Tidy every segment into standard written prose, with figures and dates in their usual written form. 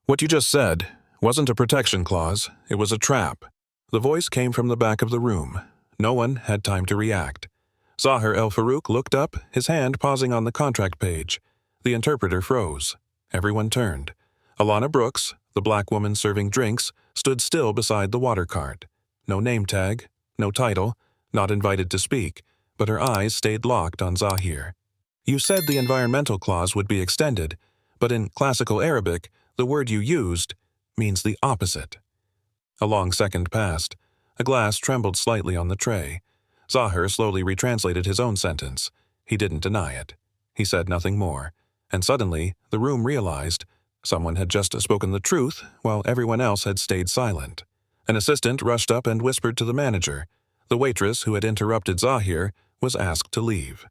What you just said wasn't a protection clause, it was a trap. The voice came from the back of the room. No one had time to react. Zahir El-Farouk looked up, his hand pausing on the contract page. The interpreter froze. Everyone turned. Alana Brooks, the black woman serving drinks, stood still beside the water cart. No name tag, no title, not invited to speak, but her eyes stayed locked on Zahir. You said the environmental clause would be extended, but in classical Arabic, the word you used means the opposite. A long second passed. A glass trembled slightly on the tray. Zahir slowly retranslated his own sentence. He didn't deny it. He said nothing more. And suddenly, the room realized someone had just spoken the truth while everyone else had stayed silent. An assistant rushed up and whispered to the manager. The waitress who had interrupted Zahir was asked to leave.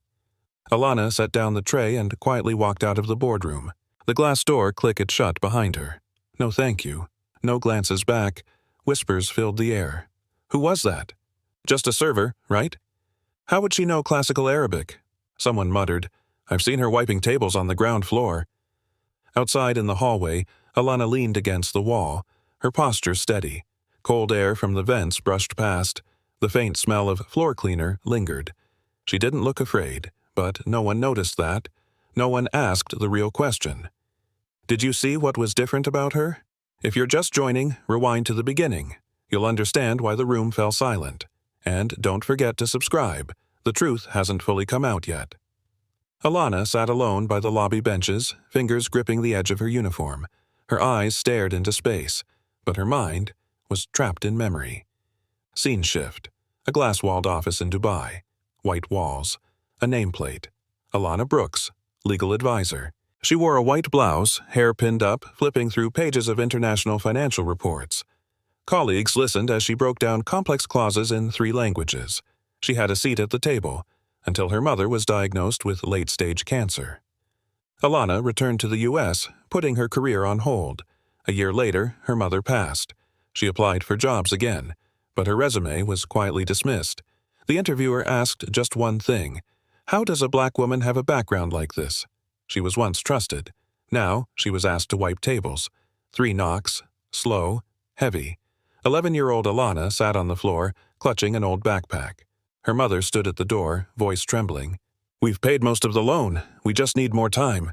Alana set down the tray and quietly walked out of the boardroom. The glass door clicked shut behind her. No thank you. No glances back. Whispers filled the air. Who was that? Just a server, right? How would she know classical Arabic? Someone muttered. I've seen her wiping tables on the ground floor. Outside in the hallway, Alana leaned against the wall, her posture steady. Cold air from the vents brushed past. The faint smell of floor cleaner lingered. She didn't look afraid, but no one noticed that. No one asked the real question. Did you see what was different about her? If you're just joining, rewind to the beginning. You'll understand why the room fell silent. And don't forget to subscribe. The truth hasn't fully come out yet. Alana sat alone by the lobby benches, fingers gripping the edge of her uniform. Her eyes stared into space, but her mind was trapped in memory. Scene shift. A glass-walled office in Dubai. White walls. A nameplate. Alana Brooks, legal advisor. She wore a white blouse, hair pinned up, flipping through pages of international financial reports. Colleagues listened as she broke down complex clauses in 3 languages. She had a seat at the table, until her mother was diagnosed with late-stage cancer. Alana returned to the U.S., putting her career on hold. A year later, her mother passed. She applied for jobs again, but her resume was quietly dismissed. The interviewer asked just one thing. How does a black woman have a background like this? She was once trusted. Now she was asked to wipe tables. 3 knocks, slow, heavy. 11-year-old Alana sat on the floor, clutching an old backpack. Her mother stood at the door, voice trembling. We've paid most of the loan. We just need more time.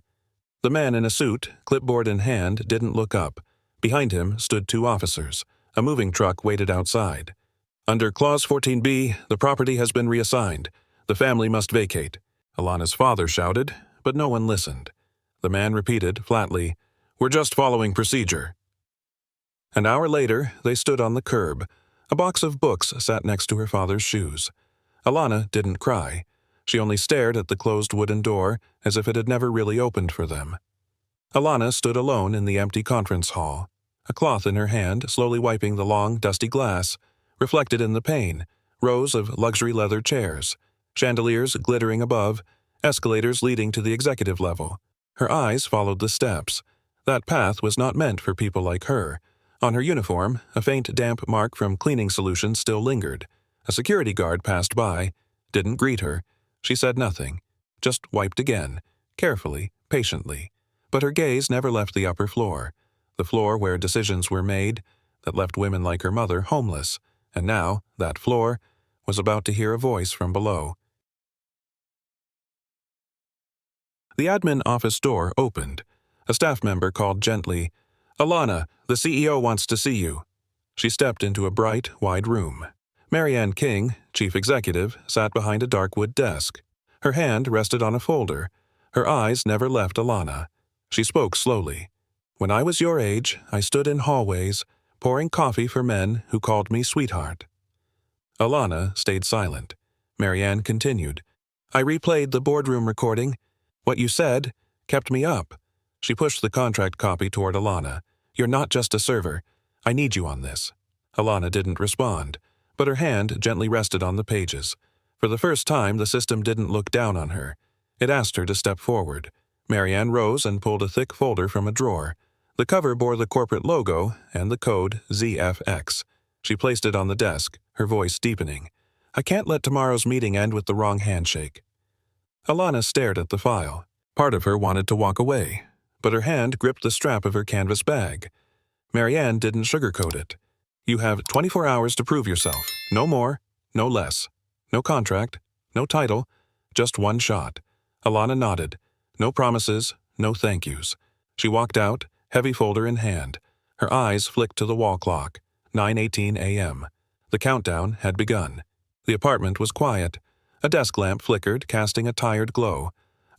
The man in a suit, clipboard in hand, didn't look up. Behind him stood 2 officers. A moving truck waited outside. Under Clause 14B, the property has been reassigned. The family must vacate. Alana's father shouted, but no one listened. The man repeated flatly, We're just following procedure. An hour later, they stood on the curb. A box of books sat next to her father's shoes. Alana didn't cry. She only stared at the closed wooden door as if it had never really opened for them. Alana stood alone in the empty conference hall, a cloth in her hand, slowly wiping the long, dusty glass. Reflected in the pane, rows of luxury leather chairs, chandeliers glittering above, escalators leading to the executive level. Her eyes followed the steps. That path was not meant for people like her. On her uniform, a faint damp mark from cleaning solution still lingered. A security guard passed by, didn't greet her. She said nothing, just wiped again, carefully, patiently. But her gaze never left the upper floor, the floor where decisions were made that left women like her mother homeless. And now, that floor was about to hear a voice from below. The admin office door opened. A staff member called gently, Alana, the CEO wants to see you. She stepped into a bright, wide room. Marianne King, chief executive, sat behind a dark wood desk. Her hand rested on a folder. Her eyes never left Alana. She spoke slowly. When I was your age, I stood in hallways, pouring coffee for men who called me sweetheart. Alana stayed silent. Marianne continued. I replayed the boardroom recording. What you said kept me up. She pushed the contract copy toward Alana. You're not just a server. I need you on this. Alana didn't respond, but her hand gently rested on the pages. For the first time, the system didn't look down on her. It asked her to step forward. Marianne rose and pulled a thick folder from a drawer. The cover bore the corporate logo and the code ZFX. She placed it on the desk, her voice deepening. I can't let tomorrow's meeting end with the wrong handshake. Alana stared at the file. Part of her wanted to walk away, but her hand gripped the strap of her canvas bag. Marianne didn't sugarcoat it. You have 24 hours to prove yourself. No more, no less. No contract, no title, just one shot. Alana nodded. No promises, no thank yous. She walked out, heavy folder in hand. Her eyes flicked to the wall clock. 9:18 a.m. The countdown had begun. The apartment was quiet. A desk lamp flickered, casting a tired glow.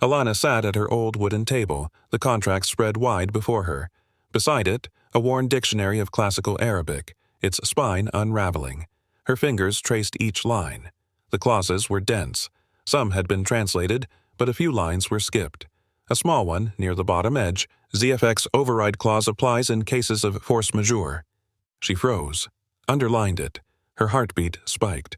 Alana sat at her old wooden table, the contract spread wide before her. Beside it, a worn dictionary of classical Arabic, its spine unraveling. Her fingers traced each line. The clauses were dense. Some had been translated, but a few lines were skipped. A small one, near the bottom edge, ZFX override clause applies in cases of force majeure. She froze, underlined it. Her heartbeat spiked.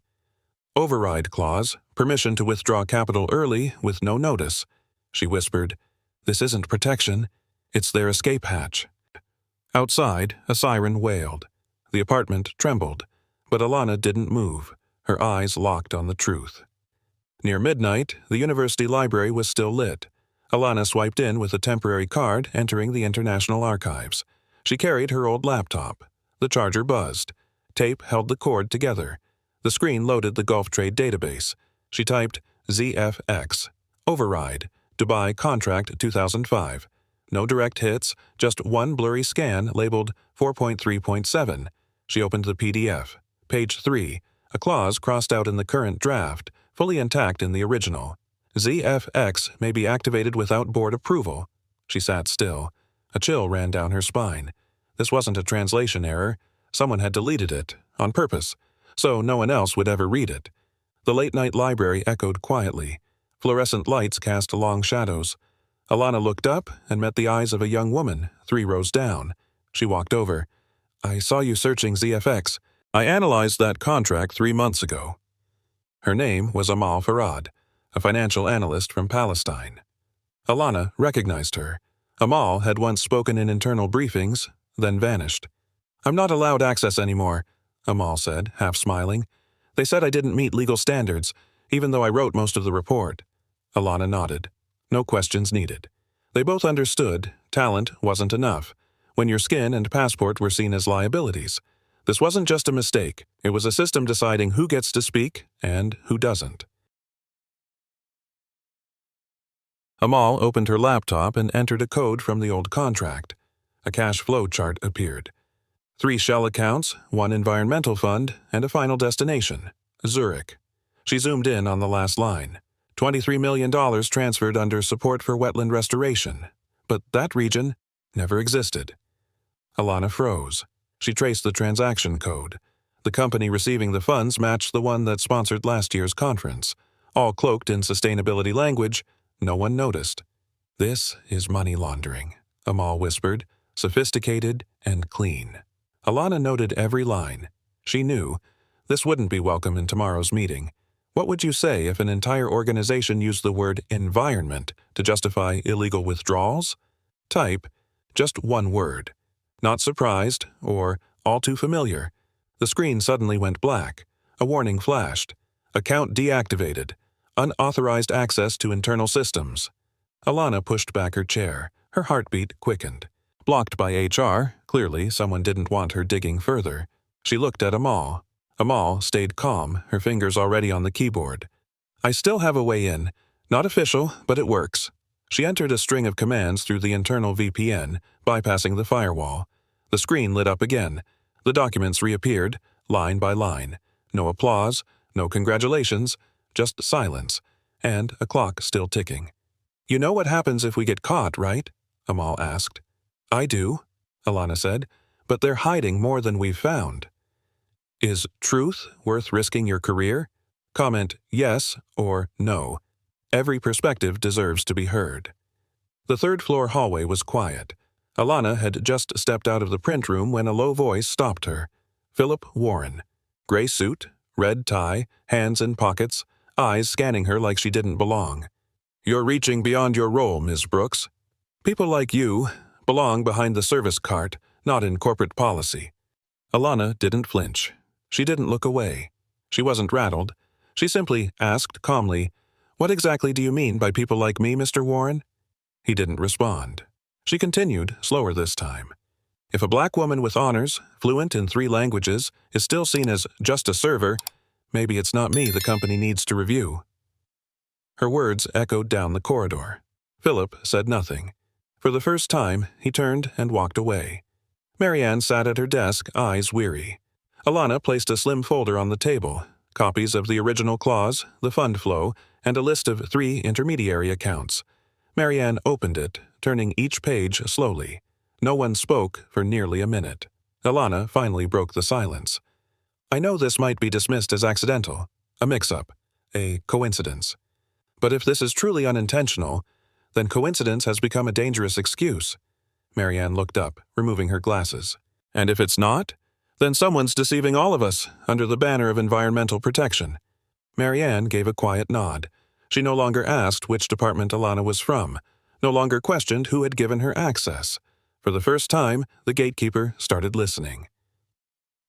Override clause, permission to withdraw capital early with no notice. She whispered, "This isn't protection. It's their escape hatch." Outside, a siren wailed. The apartment trembled, but Alana didn't move, her eyes locked on the truth. Near midnight, the university library was still lit. Alana swiped in with a temporary card entering the International Archives. She carried her old laptop. The charger buzzed. Tape held the cord together. The screen loaded the Gulf Trade database. She typed ZFX, override, Dubai contract 2005. No direct hits, just one blurry scan labeled 4.3.7. She opened the PDF. Page 3, a clause crossed out in the current draft, fully intact in the original. ZFX may be activated without board approval. She sat still. A chill ran down her spine. This wasn't a translation error. Someone had deleted it, on purpose, so no one else would ever read it. The late-night library echoed quietly. Fluorescent lights cast long shadows. Alana looked up and met the eyes of a young woman, 3 rows down. She walked over. "I saw you searching ZFX. I analyzed that contract 3 months ago." Her name was Amal Farad, a financial analyst from Palestine. Alana recognized her. Amal had once spoken in internal briefings, then vanished. "I'm not allowed access anymore," Amal said, half smiling. "They said I didn't meet legal standards, even though I wrote most of the report." Alana nodded. No questions needed. They both understood talent wasn't enough, when your skin and passport were seen as liabilities. This wasn't just a mistake, it was a system deciding who gets to speak and who doesn't. Amal opened her laptop and entered a code from the old contract. A cash flow chart appeared. 3 shell accounts, 1 environmental fund, and a final destination, Zurich. She zoomed in on the last line. $23 million transferred under support for wetland restoration. But that region never existed. Alana froze. She traced the transaction code. The company receiving the funds matched the one that sponsored last year's conference. All cloaked in sustainability language, no one noticed. "This is money laundering," Amal whispered, "sophisticated and clean." Alana noted every line. She knew this wouldn't be welcome in tomorrow's meeting. What would you say if an entire organization used the word environment to justify illegal withdrawals? Type just one word. Not surprised or all too familiar. The screen suddenly went black. A warning flashed. Account deactivated. Unauthorized access to internal systems. Alana pushed back her chair. Her heartbeat quickened. Blocked by HR, clearly someone didn't want her digging further. She looked at Amal. Amal stayed calm, her fingers already on the keyboard. "I still have a way in. Not official, but it works." She entered a string of commands through the internal VPN, bypassing the firewall. The screen lit up again. The documents reappeared, line by line. No applause, no congratulations, just silence, and a clock still ticking. "You know what happens if we get caught, right?" Amal asked. "I do," Alana said, "but they're hiding more than we've found." Is truth worth risking your career? Comment yes or no. Every perspective deserves to be heard. The third-floor hallway was quiet. Alana had just stepped out of the print room when a low voice stopped her. Philip Warren. Gray suit, red tie, hands in pockets, eyes scanning her like she didn't belong. "You're reaching beyond your role, Ms. Brooks. People like you belong behind the service cart, not in corporate policy." Alana didn't flinch. She didn't look away. She wasn't rattled. She simply asked calmly, "What exactly do you mean by people like me, Mr. Warren?" He didn't respond. She continued, slower this time. If a black woman with honors, fluent in 3 languages, is still seen as just a server, maybe it's not me the company needs to review. Her words echoed down the corridor. Philip said nothing. For the first time, he turned and walked away. Marianne sat at her desk, eyes weary. Alana placed a slim folder on the table, copies of the original clause, the fund flow, and a list of 3 intermediary accounts. Marianne opened it, turning each page slowly. No one spoke for nearly a minute. Alana finally broke the silence. I know this might be dismissed as accidental, a mix-up, a coincidence. But if this is truly unintentional, then coincidence has become a dangerous excuse. Marianne looked up, removing her glasses. And if it's not, then someone's deceiving all of us under the banner of environmental protection. Marianne gave a quiet nod. She no longer asked which department Alana was from, no longer questioned who had given her access. For the first time, the gatekeeper started listening.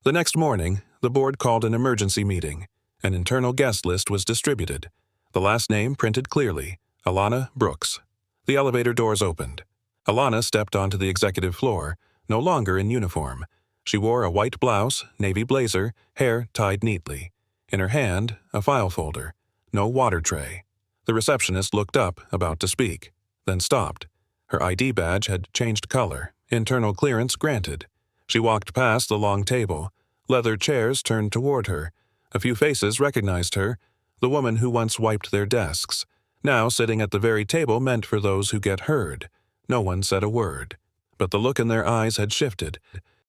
The next morning, the board called an emergency meeting. An internal guest list was distributed. The last name printed clearly, Alana Brooks. The elevator doors opened. Alana stepped onto the executive floor, no longer in uniform. She wore a white blouse, navy blazer, hair tied neatly. In her hand, a file folder. No water tray. The receptionist looked up, about to speak, then stopped. Her ID badge had changed color. Internal clearance granted. She walked past the long table. Leather chairs turned toward her. A few faces recognized her, the woman who once wiped their desks. Now sitting at the very table meant for those who get heard. No one said a word. But the look in their eyes had shifted.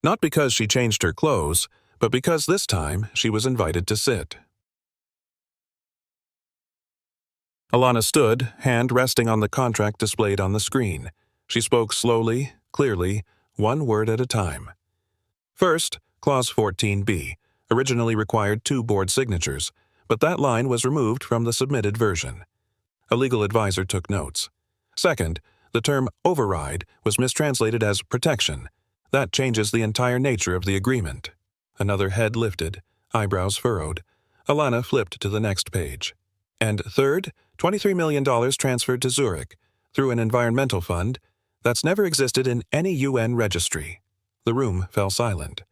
Not because she changed her clothes, but because this time she was invited to sit. Alana stood, hand resting on the contract displayed on the screen. She spoke slowly, clearly, one word at a time. First, Clause 14b, originally required 2 board signatures, but that line was removed from the submitted version. A legal advisor took notes. Second, the term override was mistranslated as protection. That changes the entire nature of the agreement. Another head lifted, eyebrows furrowed. Alana flipped to the next page. And third, $23 million transferred to Zurich through an environmental fund that's never existed in any UN registry. The room fell silent.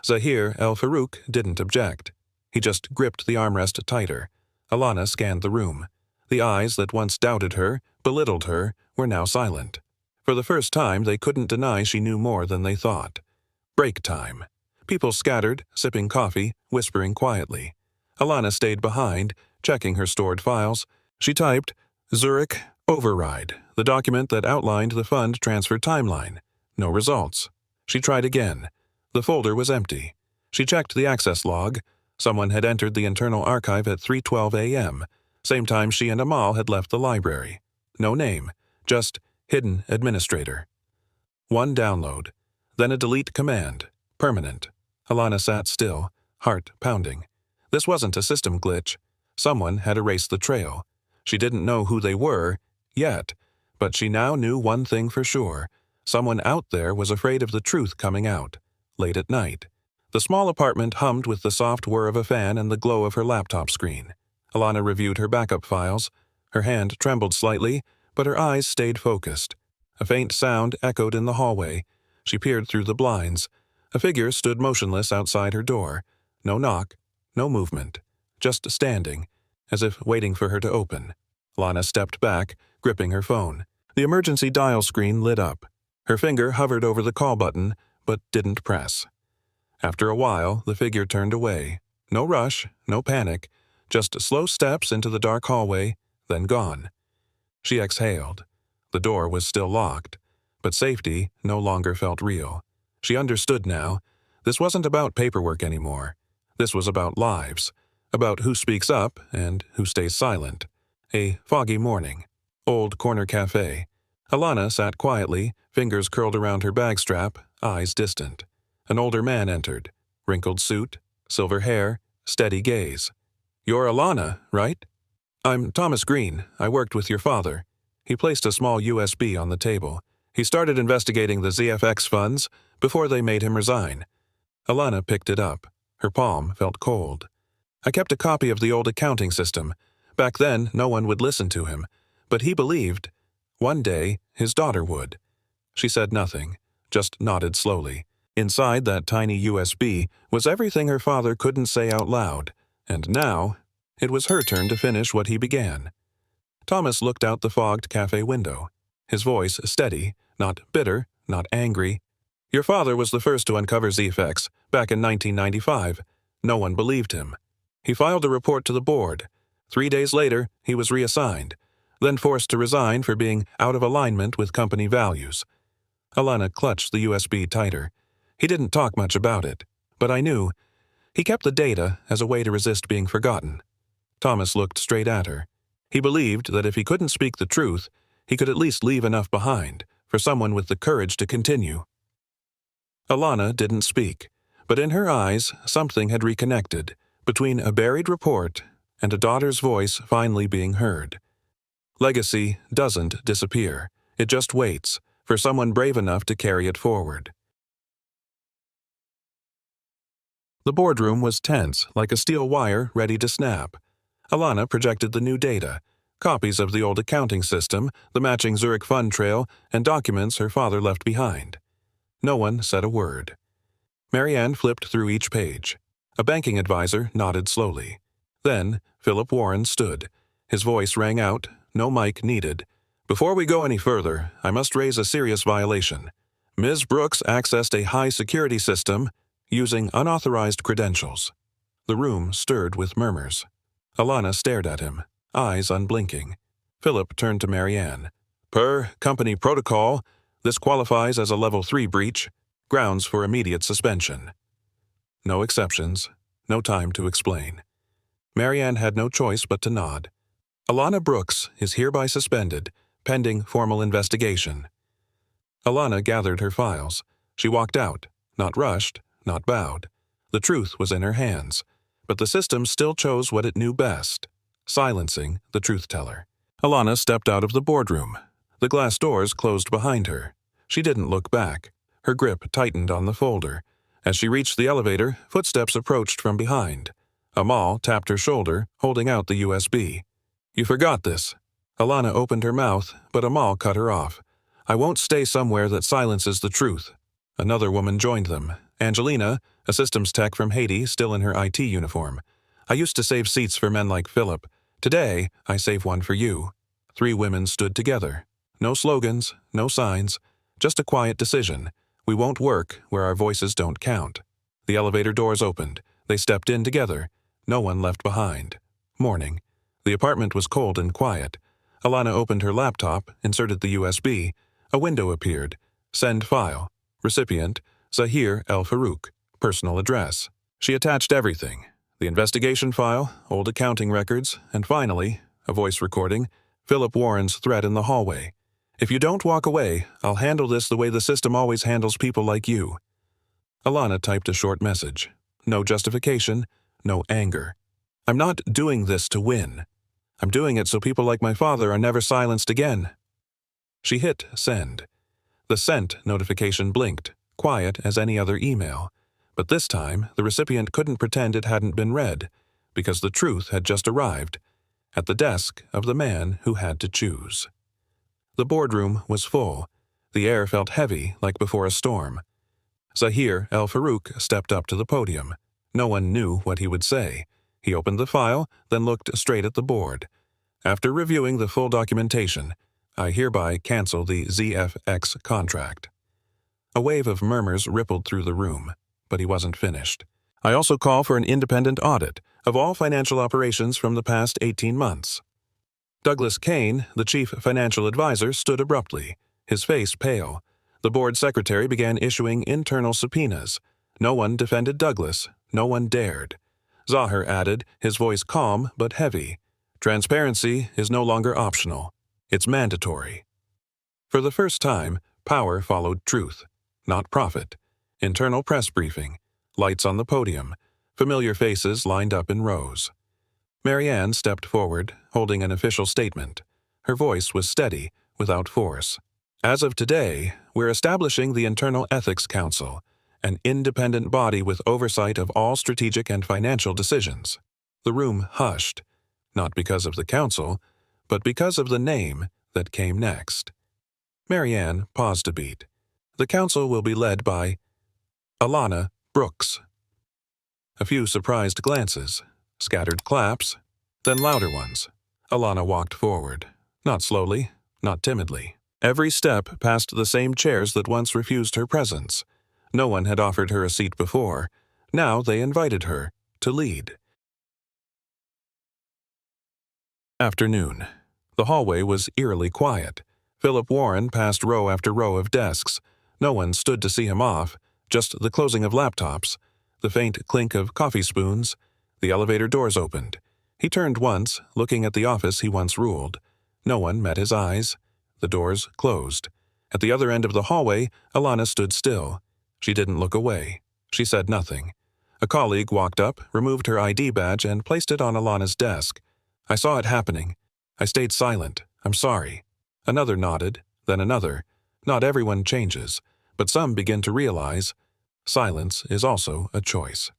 Zahir El-Farouk didn't object. He just gripped the armrest tighter. Alana scanned the room. The eyes that once doubted her, belittled her, were now silent. For the first time, they couldn't deny she knew more than they thought. Break time. People scattered, sipping coffee, whispering quietly. Alana stayed behind, checking her stored files. She typed, Zurich Override, the document that outlined the fund transfer timeline. No results. She tried again. The folder was empty. She checked the access log. Someone had entered the internal archive at 3:12 a.m., same time she and Amal had left the library. No name, just hidden administrator. One download, then a delete command, permanent. Alana sat still, heart pounding. This wasn't a system glitch. Someone had erased the trail. She didn't know who they were, yet, but she now knew one thing for sure. Someone out there was afraid of the truth coming out. Late at night. The small apartment hummed with the soft whir of a fan and the glow of her laptop screen. Alana reviewed her backup files. Her hand trembled slightly, but her eyes stayed focused. A faint sound echoed in the hallway. She peered through the blinds. A figure stood motionless outside her door. No knock, no movement. Just standing, as if waiting for her to open. Alana stepped back, gripping her phone. The emergency dial screen lit up. Her finger hovered over the call button, but didn't press. After a while, the figure turned away. No rush, no panic, just slow steps into the dark hallway, then gone. She exhaled. The door was still locked, but safety no longer felt real. She understood now. This wasn't about paperwork anymore. This was about lives, about who speaks up and who stays silent. A foggy morning. Old corner cafe. Alana sat quietly, fingers curled around her bag strap, eyes distant. An older man entered. Wrinkled suit, silver hair, steady gaze. You're Alana, right? I'm Thomas Green. I worked with your father. He placed a small USB on the table. He started investigating the ZFX funds before they made him resign. Alana picked it up. Her palm felt cold. I kept a copy of the old accounting system. Back then, no one would listen to him, but he believed one day his daughter would. She said nothing, just nodded slowly. Inside that tiny USB was everything her father couldn't say out loud, and now it was her turn to finish what he began. Thomas looked out the fogged cafe window, his voice steady, not bitter, not angry. Your father was the first to uncover Z-Effects back in 1995. No one believed him. He filed a report to the board. 3 days later, he was reassigned, then forced to resign for being out of alignment with company values. Alana clutched the USB tighter. He didn't talk much about it, but I knew. He kept the data as a way to resist being forgotten. Thomas looked straight at her. He believed that if he couldn't speak the truth, he could at least leave enough behind for someone with the courage to continue. Alana didn't speak, but in her eyes something had reconnected between a buried report and a daughter's voice finally being heard. Legacy doesn't disappear. It just waits for someone brave enough to carry it forward. The boardroom was tense, like a steel wire ready to snap. Alana projected the new data, copies of the old accounting system, the matching Zurich fund trail, and documents her father left behind. No one said a word. Marianne flipped through each page. A banking advisor nodded slowly. Then Philip Warren stood. His voice rang out, no mic needed. Before we go any further, I must raise a serious violation. Ms. Brooks accessed a high-security system using unauthorized credentials. The room stirred with murmurs. Alana stared at him, eyes unblinking. Philip turned to Marianne. Per company protocol, this qualifies as a Level 3 breach, grounds for immediate suspension. No exceptions, no time to explain. Marianne had no choice but to nod. Alana Brooks is hereby suspended, pending formal investigation. Alana gathered her files. She walked out, not rushed, not bowed. The truth was in her hands, but the system still chose what it knew best, silencing the truth-teller. Alana stepped out of the boardroom. The glass doors closed behind her. She didn't look back. Her grip tightened on the folder. As she reached the elevator, footsteps approached from behind. Amal tapped her shoulder, holding out the USB. You forgot this. Alana opened her mouth, but Amal cut her off. I won't stay somewhere that silences the truth. Another woman joined them. Angelina, a systems tech from Haiti, still in her IT uniform. I used to save seats for men like Philip. Today, I save one for you. 3 women stood together. No slogans, no signs, just a quiet decision. We won't work where our voices don't count. The elevator doors opened. They stepped in together. No one left behind. Morning. The apartment was cold and quiet. Alana opened her laptop, inserted the USB. A window appeared. Send file. Recipient, Zahir El-Farouk. Personal address. She attached everything. The investigation file, old accounting records, and finally, a voice recording, Philip Warren's threat in the hallway. If you don't walk away, I'll handle this the way the system always handles people like you. Alana typed a short message. No justification, no anger. I'm not doing this to win. I'm doing it so people like my father are never silenced again. She hit send. The sent notification blinked, quiet as any other email. But this time, the recipient couldn't pretend it hadn't been read, because the truth had just arrived, at the desk of the man who had to choose. The boardroom was full. The air felt heavy, like before a storm. Zahir El-Farouk stepped up to the podium. No one knew what he would say. He opened the file, then looked straight at the board. After reviewing the full documentation, I hereby cancel the ZFX contract. A wave of murmurs rippled through the room, but he wasn't finished. I also call for an independent audit of all financial operations from the past 18 months. Douglas Kane, the chief financial advisor, stood abruptly, his face pale. The board secretary began issuing internal subpoenas. No one defended Douglas. No one dared. Zahir added, his voice calm but heavy. Transparency is no longer optional. It's mandatory. For the first time, power followed truth, not profit. Internal press briefing. Lights on the podium. Familiar faces lined up in rows. Marianne stepped forward, holding an official statement. Her voice was steady, without force. As of today, we're establishing the Internal Ethics Council, an independent body with oversight of all strategic and financial decisions. The room hushed, not because of the council, but because of the name that came next. Marianne paused a beat. The council will be led by Alana Brooks. A few surprised glances, scattered claps, then louder ones. Alana walked forward, not slowly, not timidly. Every step past the same chairs that once refused her presence. No one had offered her a seat before. Now they invited her to lead. Afternoon. The hallway was eerily quiet. Philip Warren passed row after row of desks. No one stood to see him off, just the closing of laptops, the faint clink of coffee spoons. The elevator doors opened. He turned once, looking at the office he once ruled. No one met his eyes. The doors closed. At the other end of the hallway, Alana stood still. She didn't look away. She said nothing. A colleague walked up, removed her ID badge, and placed it on Alana's desk. I saw it happening. I stayed silent. I'm sorry. Another nodded, then another. Not everyone changes, but some begin to realize silence is also a choice.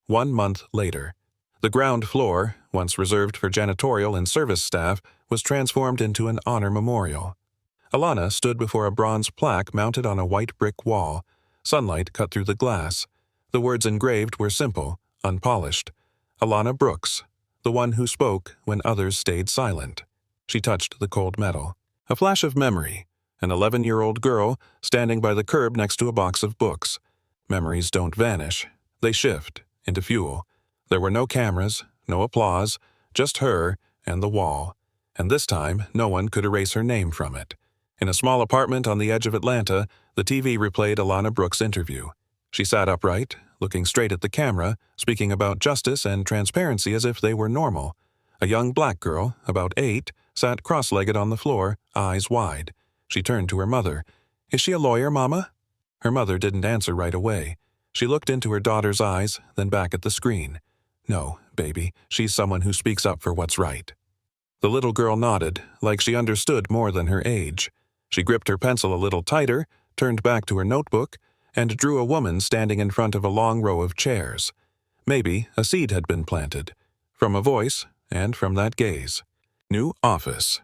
1 month later, the ground floor, once reserved for janitorial and service staff, was transformed into an honor memorial. Alana stood before a bronze plaque mounted on a white brick wall. Sunlight cut through the glass. The words engraved were simple, unpolished. Alana Brooks, the one who spoke when others stayed silent. She touched the cold metal. A flash of memory. An 11-year-old girl standing by the curb next to a box of books. Memories don't vanish. They shift into fuel. There were no cameras, no applause, just her and the wall. And this time, no one could erase her name from it. In a small apartment on the edge of Atlanta, the TV replayed Alana Brooks' interview. She sat upright, looking straight at the camera, speaking about justice and transparency as if they were normal. A young black girl, about 8, sat cross-legged on the floor, eyes wide. She turned to her mother. "Is she a lawyer, Mama?" Her mother didn't answer right away. She looked into her daughter's eyes, then back at the screen. "No, baby, she's someone who speaks up for what's right." The little girl nodded, like she understood more than her age. She gripped her pencil a little tighter, turned back to her notebook, and drew a woman standing in front of a long row of chairs. Maybe a seed had been planted. From a voice, and from that gaze. New office.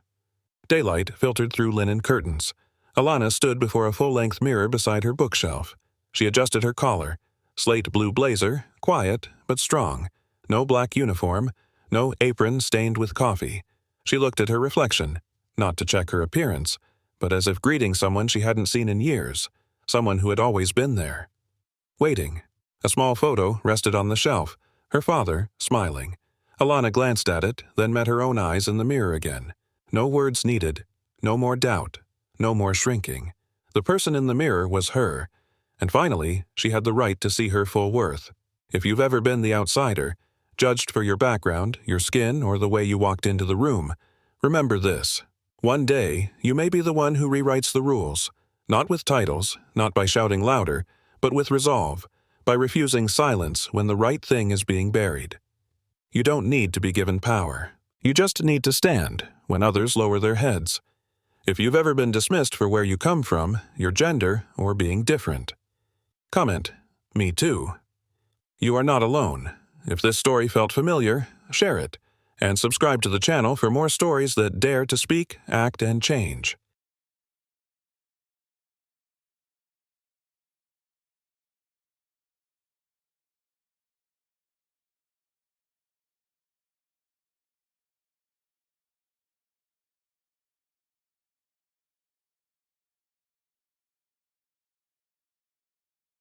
Daylight filtered through linen curtains. Alana stood before a full-length mirror beside her bookshelf. She adjusted her collar. Slate blue blazer, quiet but strong. No black uniform, no apron stained with coffee. She looked at her reflection, not to check her appearance, but as if greeting someone she hadn't seen in years, someone who had always been there. Waiting. A small photo rested on the shelf, her father smiling. Alana glanced at it, then met her own eyes in the mirror again. No words needed, no more doubt, no more shrinking. The person in the mirror was her, and finally, she had the right to see her full worth. If you've ever been the outsider, judged for your background, your skin, or the way you walked into the room, remember this. One day, you may be the one who rewrites the rules, not with titles, not by shouting louder, but with resolve, by refusing silence when the right thing is being buried. You don't need to be given power. You just need to stand when others lower their heads. If you've ever been dismissed for where you come from, your gender, or being different, comment, "Me too." You are not alone. If this story felt familiar, share it, and subscribe to the channel for more stories that dare to speak, act, and change.